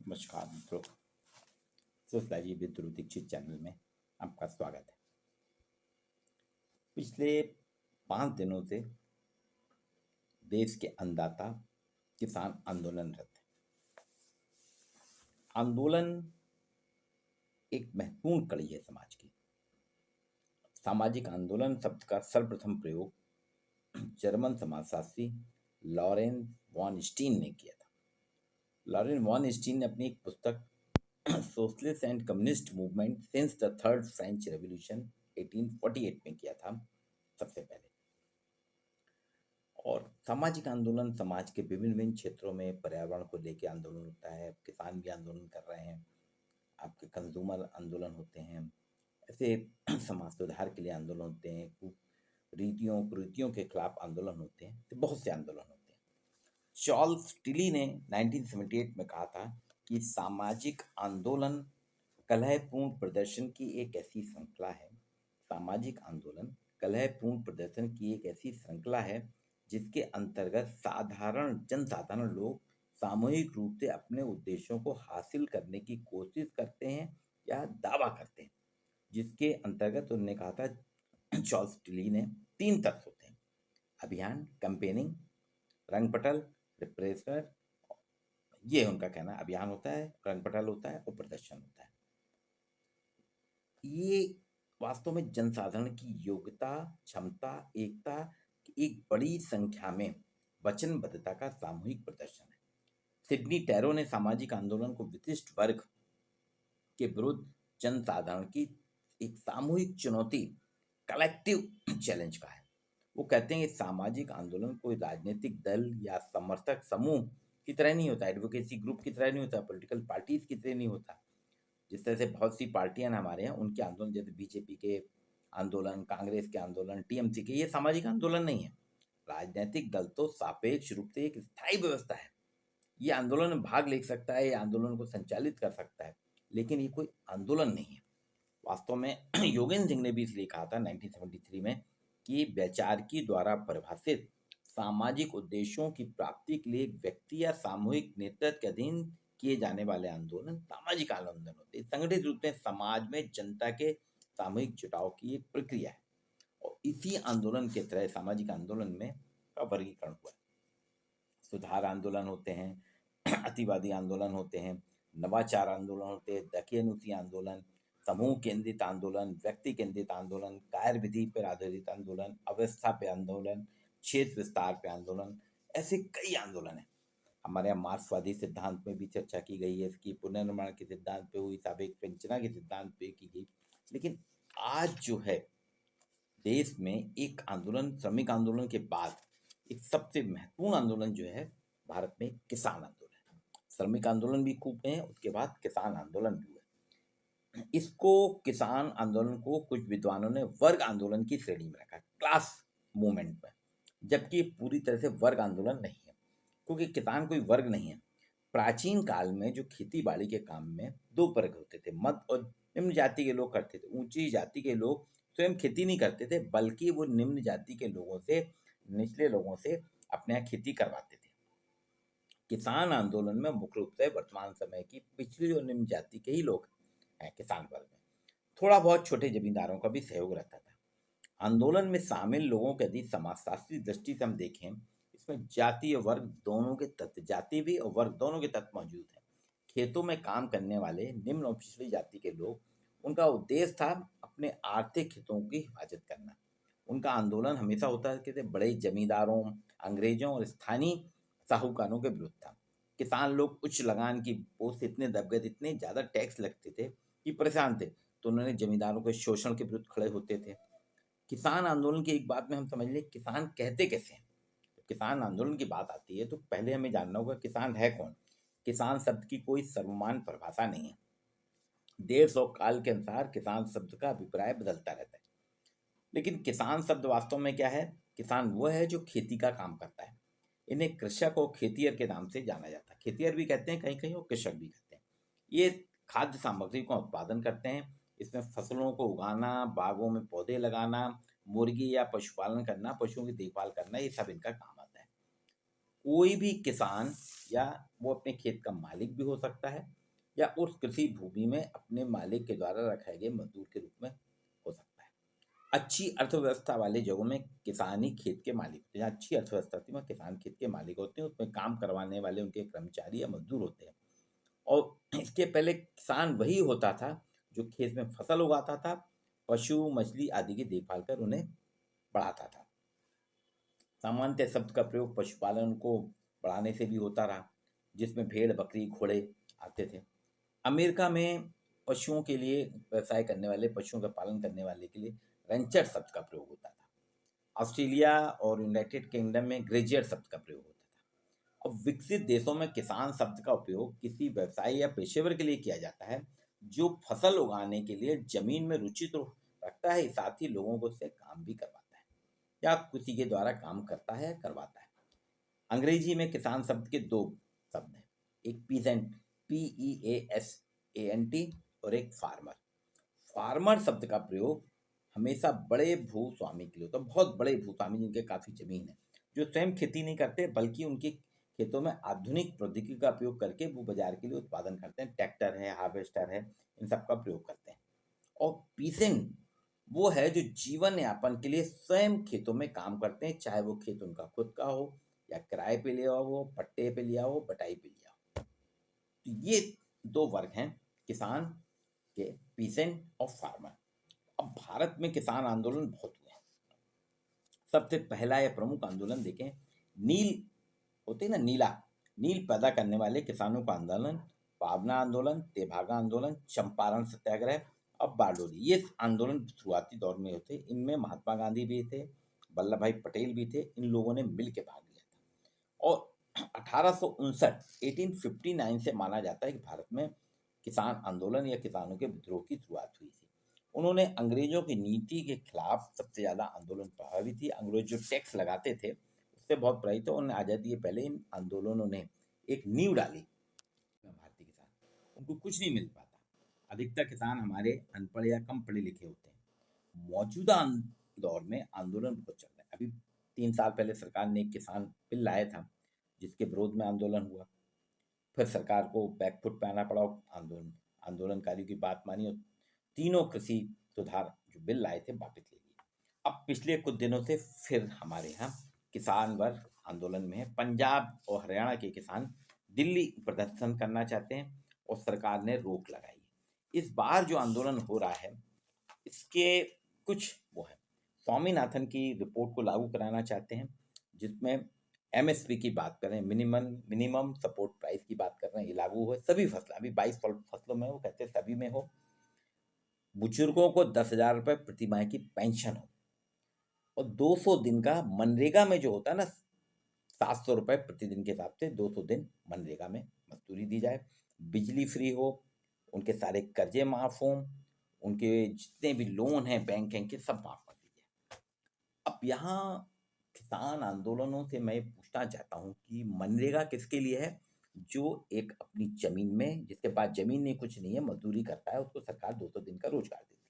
नमस्कार मित्रों, sociology with Dhruv Dikshit channel में आपका स्वागत है। पिछले 5 दिनों से देश के अन्नदाता किसान आंदोलनरत है। आंदोलन एक महत्वपूर्ण कड़ी है समाज की। सामाजिक आंदोलन शब्द का सर्वप्रथम प्रयोग जर्मन समाजशास्त्री लॉरेंस वॉन स्टीन ने किया था। लॉरेंस वॉन स्टीन ने अपनी एक पुस्तक socialist and communist movement since the third French revolution 1848 में किया था सबसे पहले। और सामाजिक आंदोलन समाज के विभिन्न विभिन्न क्षेत्रों में पर्यावरण को लेकर आंदोलन होता है। किसान भी आंदोलन कर रहे हैं, आपके कंज्यूमर आंदोलन होते हैं, ऐसे समाज सुधार के लिए आंदोलन होते हैं, रीतियों कुरीतियों के खिलाफ आंदोलन होते हैं, तो बहुत से आंदोलन होते हैं। चार्ल्स टिली ने 1978 में कहा था कि सामाजिक आंदोलन कलहपूर्ण प्रदर्शन की एक ऐसी श्रृंखला है। सामाजिक आंदोलन कलहपूर्ण प्रदर्शन की एक ऐसी श्रृंखला है जिसके अंतर्गत जनसाधारण लोग सामूहिक रूप से अपने उद्देश्यों को हासिल करने की कोशिश करते हैं या दावा करते हैं। जिसके अंतर्गत उन्होंने कहा था, चार्ल्स टिली ने, 3 तत्व होते हैं: अभियान, कैंपेनिंग, रंगपटल, रिप्रेसर। ये उनका कहना, अभियान होता है, रंगपटल होता है और प्रदर्शन होता है। ये वास्तव में जनसाधारण की योग्यता, क्षमता, एकता की एक बड़ी संख्या में वचनबद्धता का सामूहिक प्रदर्शन है। सिडनी टैरो ने सामाजिक आंदोलन को विशिष्ट वर्ग के विरुद्ध जनसाधारण की एक सामूहिक चुनौती, कलेक्टिव चैलेंज का है। वो कहते हैं कि सामाजिक आंदोलन कोई राजनीतिक दल या समर्थक समूह की तरह नहीं होता, एडवोकेसी ग्रुप की तरह नहीं होता, पॉलिटिकल पार्टीज की तरह नहीं होता। जिस तरह से बहुत सी पार्टियां हमारे यहाँ, उनके आंदोलन जैसे बीजेपी के आंदोलन, कांग्रेस के आंदोलन, टीएमसी के, ये सामाजिक आंदोलन नहीं है। राजनीतिक दल तो सापेक्ष रूप से एक स्थायी व्यवस्था है। ये आंदोलन में भाग ले सकता है, ये आंदोलन को संचालित कर सकता है, लेकिन ये कोई आंदोलन नहीं है। वास्तव में योगेंद्र सिंह ने भी इसलिए कहा था 1973 में कि वैचारिकी द्वारा परिभाषित सामाजिक उद्देश्यों की प्राप्ति के लिए व्यक्ति या सामूहिक नेतृत्व के अधीन किए जाने वाले आंदोलन सामाजिक आंदोलन होते हैं। संगठित रूप में समाज में जनता के सामूहिक जुटाव की एक प्रक्रिया है और इसी आंदोलन के तरह सामाजिक आंदोलन में का वर्गीकरण हुआ है। सुधार आंदोलन होते हैं, अतिवादी आंदोलन होते हैं, नवाचार आंदोलन होते हैं, दखियानुसी आंदोलन, समूह केंद्रित आंदोलन, व्यक्ति केंद्रित आंदोलन, कार्य विधि पर आधारित आंदोलन, अवस्था पे आंदोलन, क्षेत्र विस्तार पे आंदोलन, ऐसे कई आंदोलन हैं। हमारे यहाँ मार्क्सवादी सिद्धांत में भी चर्चा की गई है, इसकी पुनर्निर्माण के सिद्धांत पे हुई, सापेक्ष विवेचना के सिद्धांत पे की गई। लेकिन आज जो है देश में एक आंदोलन, श्रमिक आंदोलन के बाद एक सबसे महत्वपूर्ण आंदोलन जो है भारत में किसान आंदोलन है। श्रमिक आंदोलन भी खूब है, उसके बाद किसान आंदोलन भी हुआ। इसको किसान आंदोलन को कुछ विद्वानों ने वर्ग आंदोलन की श्रेणी में रखा, क्लास मूवमेंट में, जबकि पूरी तरह से वर्ग आंदोलन नहीं है, क्योंकि किसान कोई वर्ग नहीं है। प्राचीन काल में जो खेती बाड़ी के काम में 2 वर्ग होते थे, मध्य और निम्न जाति के लोग करते थे। ऊंची जाति के लोग स्वयं खेती नहीं करते थे, बल्कि वो निम्न जाति के लोगों से, निचले लोगों से अपने यहाँ खेती करवाते थे। किसान आंदोलन में मुख्य रूप से वर्तमान समय की पिछड़ी और निम्न जाति के ही लोग हैं। किसान वर्ग में थोड़ा बहुत छोटे जमींदारों का भी सहयोग रहता था। आंदोलन में शामिल लोगों के यदि समाजशास्त्री दृष्टि से हम देखें, इसमें जाति और वर्ग दोनों के तत्व, जाति भी और वर्ग दोनों के तत्व मौजूद हैं। खेतों में काम करने वाले निम्न और पिछड़ी जाति के लोग, उनका उद्देश्य था अपने आर्थिक हितों की हिफाजत करना। उनका आंदोलन हमेशा होता है कि बड़े जमींदारों, अंग्रेजों और स्थानीय साहूकारों के विरुद्ध था। किसान लोग उच्च लगान की बोझ से इतने दब गए थे, इतने ज़्यादा टैक्स लगते थे कि परेशान थे, तो उन्होंने जमींदारों के शोषण के विरुद्ध खड़े होते थे। किसान आंदोलन की एक बात में हम समझ लें, किसान कहते कैसे हैं। किसान आंदोलन की बात आती है तो पहले हमें जानना होगा किसान है कौन। किसान शब्द की कोई सर्वमान्य परिभाषा नहीं है। देश और काल के अनुसार किसान शब्द का अभिप्राय बदलता रहता है, लेकिन किसान शब्द वास्तव में क्या है? किसान वो है जो खेती का काम करता है। इन्हें कृषक और खेतिहर के नाम से जाना जाता है। खेतिहर भी कहते हैं कहीं कहीं, और कृषक भी कहते हैं। ये खाद्य सामग्री का उत्पादन करते हैं। इसमें फसलों को उगाना, बागों में पौधे लगाना, मुर्गी या पशुपालन करना, पशुओं की देखभाल करना, ये सब इनका काम आता है। कोई भी किसान या वो अपने खेत का मालिक भी हो सकता है या उस कृषि भूमि में अपने मालिक के द्वारा रखाए गए मजदूर के रूप में हो सकता है। अच्छी अर्थव्यवस्था वाले जगहों में किसान ही खेत के मालिक होते हैं। जहाँ अच्छी अर्थव्यवस्था होती है वहाँ किसान खेत के मालिक होते हैं, उसमें काम करवाने वाले उनके कर्मचारी या मजदूर होते हैं। और इसके पहले किसान वही होता था जो खेत में फसल उगाता था, पशु मछली आदि की देखभाल कर उन्हें बढ़ाता था। सामान्यतः शब्द का प्रयोग पशुपालन को बढ़ाने से भी होता रहा, जिसमें भेड़ बकरी घोड़े आते थे। अमेरिका में पशुओं के लिए व्यवसाय करने वाले, पशुओं का पालन करने वाले के लिए रेंचर शब्द का प्रयोग होता था। ऑस्ट्रेलिया और यूनाइटेड किंगडम में ग्रेजियर शब्द का प्रयोग होता था। अब विकसित देशों में किसान शब्द का उपयोग किसी व्यवसाय या पेशेवर के लिए किया जाता है जो फसल उगाने के लिए जमीन में रुचि तो रखता है, साथ ही लोगों को उससे काम भी करवाता है या किसी के द्वारा काम करता है करवाता है। अंग्रेजी में किसान शब्द के दो शब्द हैं, एक पीजेंट PEASANT और एक फार्मर। फार्मर शब्द का प्रयोग हमेशा बड़े भूस्वामी के लिए होता है, बहुत बड़े भूस्वामी जिनके काफ़ी जमीन है, जो स्वयं खेती नहीं करते बल्कि उनके खेतों में आधुनिक प्रौद्योगिकी का उपयोग करके वो बाजार के लिए उत्पादन करते हैं। ट्रैक्टर है, हार्वेस्टर है, इन सब का प्रयोग करते हैं। और पीसेंट वो है जो जीवन यापन के लिए स्वयं खेतों में काम करते हैं, चाहे वो खेत उनका खुद का हो या किराए पे लिया हो, पट्टे पे लिया हो, बटाई पे लिया हो। तो ये दो वर्ग हैं किसान के, पीसेंट और फार्मर। अब भारत में किसान आंदोलन बहुत हुए हैं। सबसे पहला या प्रमुख आंदोलन देखें, नील होते हैं ना, नील पैदा करने वाले किसानों का आंदोलन, पावना आंदोलन, तेभागा आंदोलन, चंपारण सत्याग्रह, अब बारडोली। ये आंदोलन शुरुआती दौर में होते, इनमें महात्मा गांधी भी थे, वल्लभ भाई पटेल भी थे, इन लोगों ने मिल के भाग लिया था। और 1859 से माना जाता है कि भारत में किसान आंदोलन या किसानों के विद्रोह की शुरुआत हुई थी। उन्होंने अंग्रेजों की नीति के खिलाफ सबसे ज़्यादा आंदोलन प्रभावित थी। अंग्रेज जो टैक्स लगाते थे उससे बहुत प्रभावित थे। उन्हें आज़ादी के पहले इन आंदोलनों ने एक नींव डाली। भारतीय किसान, उनको कुछ नहीं मिल पाता। अधिकतर किसान हमारे अनपढ़ या कम पढ़े लिखे होते हैं। मौजूदा दौर में आंदोलन बहुत चल रहे हैं। अभी 3 साल पहले सरकार ने एक किसान बिल लाया था जिसके विरोध में आंदोलन हुआ, फिर सरकार को बैकफुट पे आना पड़ा, आंदोलनकारियों की बात मानी और तीनों कृषि सुधार जो बिल लाए थे वापस ले लिए। अब पिछले कुछ दिनों से फिर हमारे यहाँ किसान वर्ग आंदोलन में है। पंजाब और हरियाणा के किसान दिल्ली प्रदर्शन करना चाहते हैं और सरकार ने रोक लगाई। इस बार जो आंदोलन हो रहा है इसके कुछ वो है, स्वामीनाथन की रिपोर्ट को लागू कराना चाहते हैं, जिसमें MSP की बात करें, मिनिमम सपोर्ट प्राइस की बात कर रहे हैं, ये लागू हो सभी फसल, अभी 22 फसलों में वो कहते हैं सभी में हो। बुजुर्गों को 10,000 रुपये प्रति माह की पेंशन हो और 200 दिन का मनरेगा में जो होता है ना, 700 रुपये प्रतिदिन के हिसाब से 200 दिन मनरेगा में मजदूरी दी जाए। बिजली फ्री हो, उनके सारे कर्जे माफ़ हों, उनके जितने भी लोन हैं बैंक के सब माफ़ कर दीजिए। अब यहाँ किसान आंदोलनों से मैं पूछना चाहता हूँ कि मनरेगा किसके लिए है? जो एक अपनी ज़मीन में, जिसके पास ज़मीन नहीं कुछ नहीं है, मजदूरी करता है, उसको सरकार 200 दिन का रोजगार देती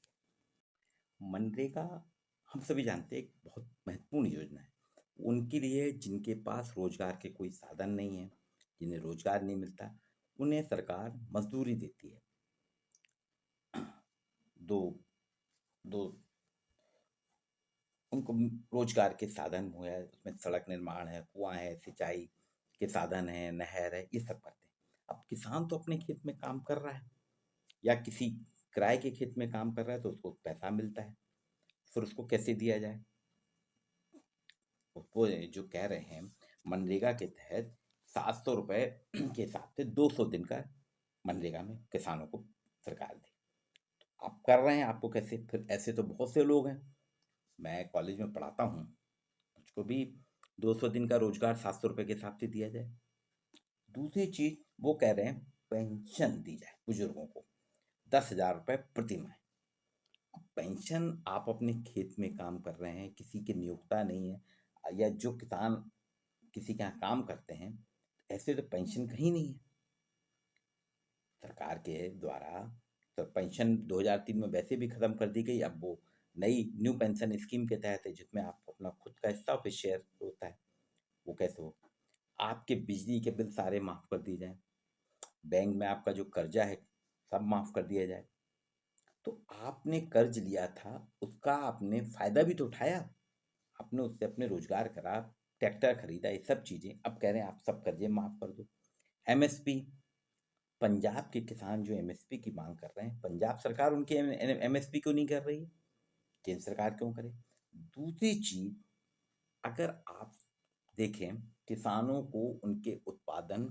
है। मनरेगा हम सभी जानते हैं एक बहुत महत्वपूर्ण योजना है उनके लिए जिनके पास रोजगार के कोई साधन नहीं है, जिन्हें रोजगार नहीं मिलता, उन्हें सरकार मजदूरी देती है। दो दो उनको रोजगार के साधन हुए हैं, उसमें सड़क निर्माण है, कुआं है, सिंचाई के साधन है, नहर है, ये सब करते हैं। अब किसान तो अपने खेत में काम कर रहा है या किसी किराए के खेत में काम कर रहा है तो उसको पैसा मिलता है, फिर उसको कैसे दिया जाए? वो जो कह रहे हैं मनरेगा के तहत 700 रुपये के हिसाब से 200 दिन का मनरेगा में किसानों को सरकार दे। आप कर रहे हैं, आपको कैसे? फिर ऐसे तो बहुत से लोग हैं, मैं कॉलेज में पढ़ाता हूँ, मुझको भी 200 दिन का रोजगार 700 रुपये के हिसाब से दिया जाए। दूसरी चीज़ वो कह रहे हैं पेंशन दी जाए बुजुर्गों को 10,000 रुपये प्रति माह। अब पेंशन, आप अपने खेत में काम कर रहे हैं, किसी की नियोक्ता नहीं है, या जो किसान किसी के यहाँ काम करते हैं, ऐसे तो पेंशन कहीं नहीं है सरकार के द्वारा। तो पेंशन 2003 में वैसे भी ख़त्म कर दी गई। अब वो नई न्यू पेंशन स्कीम के तहत है जिसमें आप अपना खुद का हिस्सा ऑफिस शेयर होता है, वो कैसे हो? आपके बिजली के बिल सारे माफ़ कर दिए जाएँ, बैंक में आपका जो कर्जा है सब माफ़ कर दिया जाए। तो आपने कर्ज लिया था, उसका आपने फ़ायदा भी तो उठाया, आपने उससे अपने रोज़गार करा, ट्रैक्टर खरीदा, ये सब चीज़ें। अब कह रहे हैं आप सब कर्जे माफ़ कर दो। एमएसपी, पंजाब के किसान जो एमएसपी की माँग कर रहे हैं, पंजाब सरकार उनकी एमएसपी क्यों नहीं कर रही है? केंद्र सरकार क्यों करे? दूसरी चीज़, अगर आप देखें, किसानों को उनके उत्पादन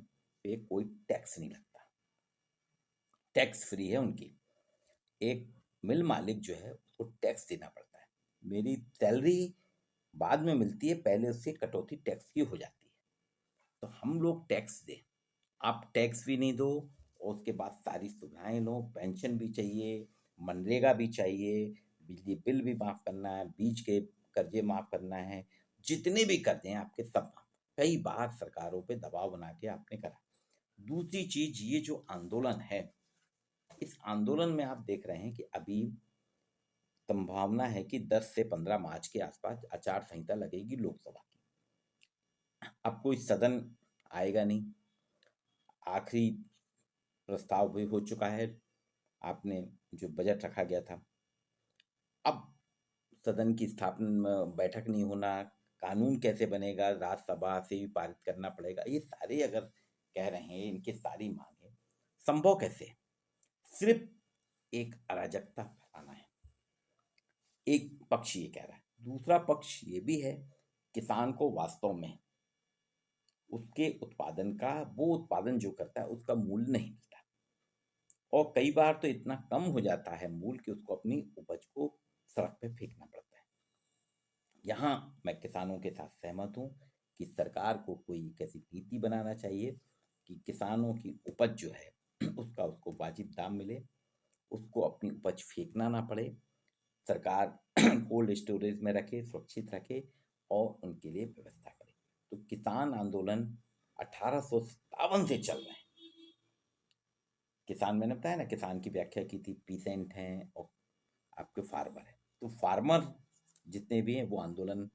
पे कोई टैक्स नहीं लगता, टैक्स फ्री है उनकी। एक मिल मालिक जो है उसको टैक्स देना पड़ता है। मेरी सैलरी बाद में मिलती है, पहले उससे कटौती टैक्स की हो जाती है। तो हम लोग टैक्स दें, आप टैक्स भी नहीं दो और उसके बाद सारी सुविधाएं लो, पेंशन भी चाहिए, मनरेगा भी चाहिए, बिजली बिल भी माफ़ करना है, बीज के कर्जे माफ़ करना है, जितने भी कर्जे हैं आपके सब माफ़। कई बार सरकारों पे दबाव बना के आपने करा। दूसरी चीज, ये जो आंदोलन है, इस आंदोलन में आप देख रहे हैं कि अभी संभावना है कि 10 से 15 मार्च के आसपास आचार संहिता लगेगी लोकसभा की। अब कोई सदन आएगा नहीं, आखिरी प्रस्ताव भी हो चुका है, आपने जो बजट रखा गया था। अब सदन की स्थापना बैठक नहीं होना, कानून कैसे बनेगा, राज्यसभा से भी पारित करना पड़ेगा, ये सारे अगर कह रहे हैं, इनकी सारी मांगे संभव कैसे है? सिर्फ एक अराजकता फैलाना है। एक पक्ष ये कह रहा है, दूसरा पक्ष ये भी है, किसान को वास्तव में उसके उत्पादन का, वो उत्पादन जो करता है उसका मूल्य नहीं मिलता, और कई बार तो इतना कम हो जाता है मूल्य कि उसको अपनी उपज को सड़क पे फेंकना पड़ता है। यहाँ मैं किसानों के साथ सहमत हूँ कि सरकार को कोई कैसी नीति बनाना चाहिए कि किसानों की उपज जो है उसका उसको वाजिब दाम मिले, उसको अपनी उपज फेंकना ना पड़े, सरकार कोल्ड स्टोरेज में रखे, सुरक्षित रखे और उनके लिए व्यवस्था करे। तो किसान आंदोलन 1857 से चल रहे हैं। किसान, मैंने बताया ना, किसान की व्याख्या की थी, पीसेंट हैं और आपके फार्मर हैं। तो फार्मर जितने भी हैं वो आंदोलन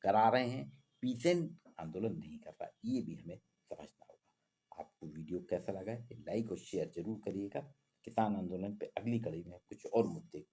करा रहे हैं, पीसेंट आंदोलन नहीं कर रहा, ये भी हमें समझना होगा। आपको वीडियो कैसा लगा है लाइक और शेयर जरूर करिएगा। किसान आंदोलन पे अगली कड़ी में कुछ और मुद्दे